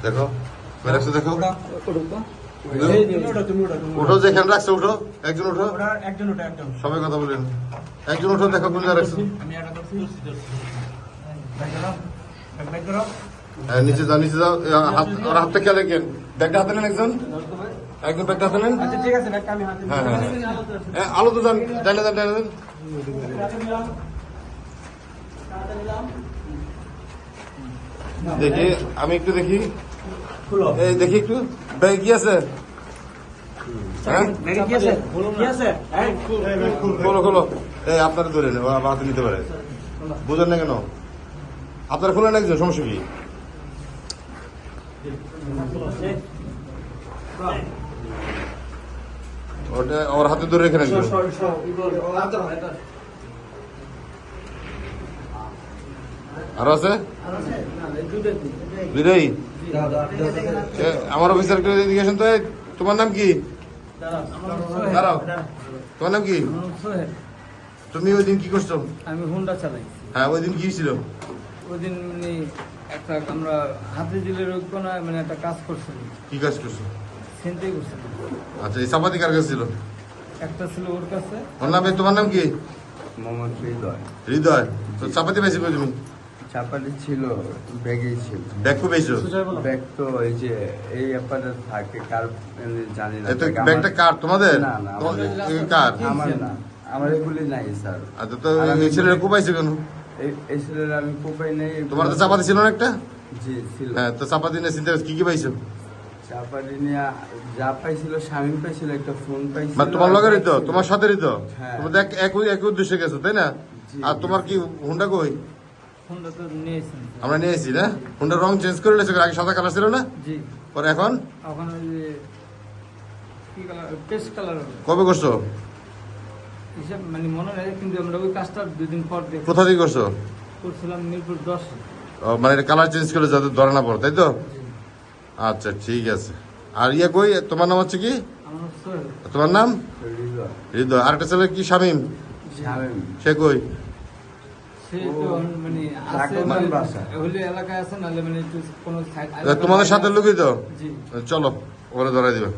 দেখো রাখছো, দেখো উঠো, যেখানে রাখছো উঠো, একজন উঠো, সবাই কথা বলেন, একজন উঠো, দেখো কোন জায়গায় রাখছো। হ্যাঁ নিচে যাও, নিচে যাও, হাতটা খেয়াল রাখেন, ব্যাগটা হাতে নেন, একজন ব্যাগটা হাতে নেন। হ্যাঁ হ্যাঁ আলো তো যান, ডাইলে যান, ডাইলে যান। দেখি আমি একটু দেখি, এই দেখি একটু ব্যাগ কি আছে, খোলো খোলো, এই আপনারা ধরে নেন, হাতে নিতে পারে, বুঝেন না কেন? আপনারা খোলেন একজন, সমস্যা কি? ওটা ওর হাতে ধরে রেখে একজন। আরো আছে দুইটাই। আমার অফিসার এডুকেশন তো, তোমার নাম কি? দাঁড়াও, তোমার নাম কি? তুমি ওই দিন কি করছো? আমি হুন্ডা চালাই। হ্যাঁ ওই দিন কি ছিল? ওই দিন একটা আমরা হাতে দিলের মানে একটা কাজ করছিল। কি কাজ করছো? সেন্টাই করছিল। আচ্ছা, এই চাপাতি কার কাছে ছিল? একটা ছিল ওর কাছে। ওর নাম, তোমার নাম কি? মোহাম্মদ হৃদয়। হৃদয়। তো চাপাতি পাইছি কই তুমি? চাপাতি ছিল, ব্যাগেই ছিল। ব্যাগ কো পাইছো? ব্যাগ তো এই যে এই ব্যাপারে থাকে, কার জানি না। ব্যাগটা কার, তোমাদের? না না, কার? আমার না, আমার এগুলি নাই স্যার। আচ্ছা, তো এই ছেলেরা কো পাইছো কেন? এই ছেলেরা আমি কোপাই নেই। তোমার তো চাপাতি ছিল না একটা? জি ছিল। হ্যাঁ, তো চাপাতি নিয়ে চিন্তা কি কি পাইছো? চাপাতি নিয়ে যা পাইছিল, স্বামী পাইছিল, একটা ফোন পাইছিল। মানে তোমার লগেরই তো, তোমার সাথেরই তো? হ্যাঁ। তোমাদের একই উদ্দেশ্যে গেছো তাই না? আর তোমার কি হুন্ডা কই? হুন্ডা তো নিয়েছেন। আমরা নিয়ে এসেছি না? হুন্ডার রং চেঞ্জ করে নিয়েছো, আগে সাদা কালার ছিল না? জি। পরে এখন এখন ওই যে কি কালার, পেস্ট কালার কবে করছো? হিসাব মানে মনে নেই, কিন্তু আমরা ওই কাজটা 2 দিন পর দেখি কোথা থেকে করছো? করছিলাম মিরপুর 10। মানে কালার চেঞ্জ করে যাতে ধরে না পড়ো, তাই তো? আচ্ছা ঠিক আছে। আর ইয়ে কই, তোমার নাম হচ্ছে কি? আমার সোহেল। তোমার নাম? হৃদয়। হৃদয়। আরেকটা ছেলে কি শামীম? স্বামী। সে কই? সে তো মানে আছে, রাগমান বাসা। হলে এলাকায় আছে, নাহলে মানে একটু কোনো সাইড। তোমাদের সাথে লোকই তো? জি। চলো ওখানে ধরাই দিবে।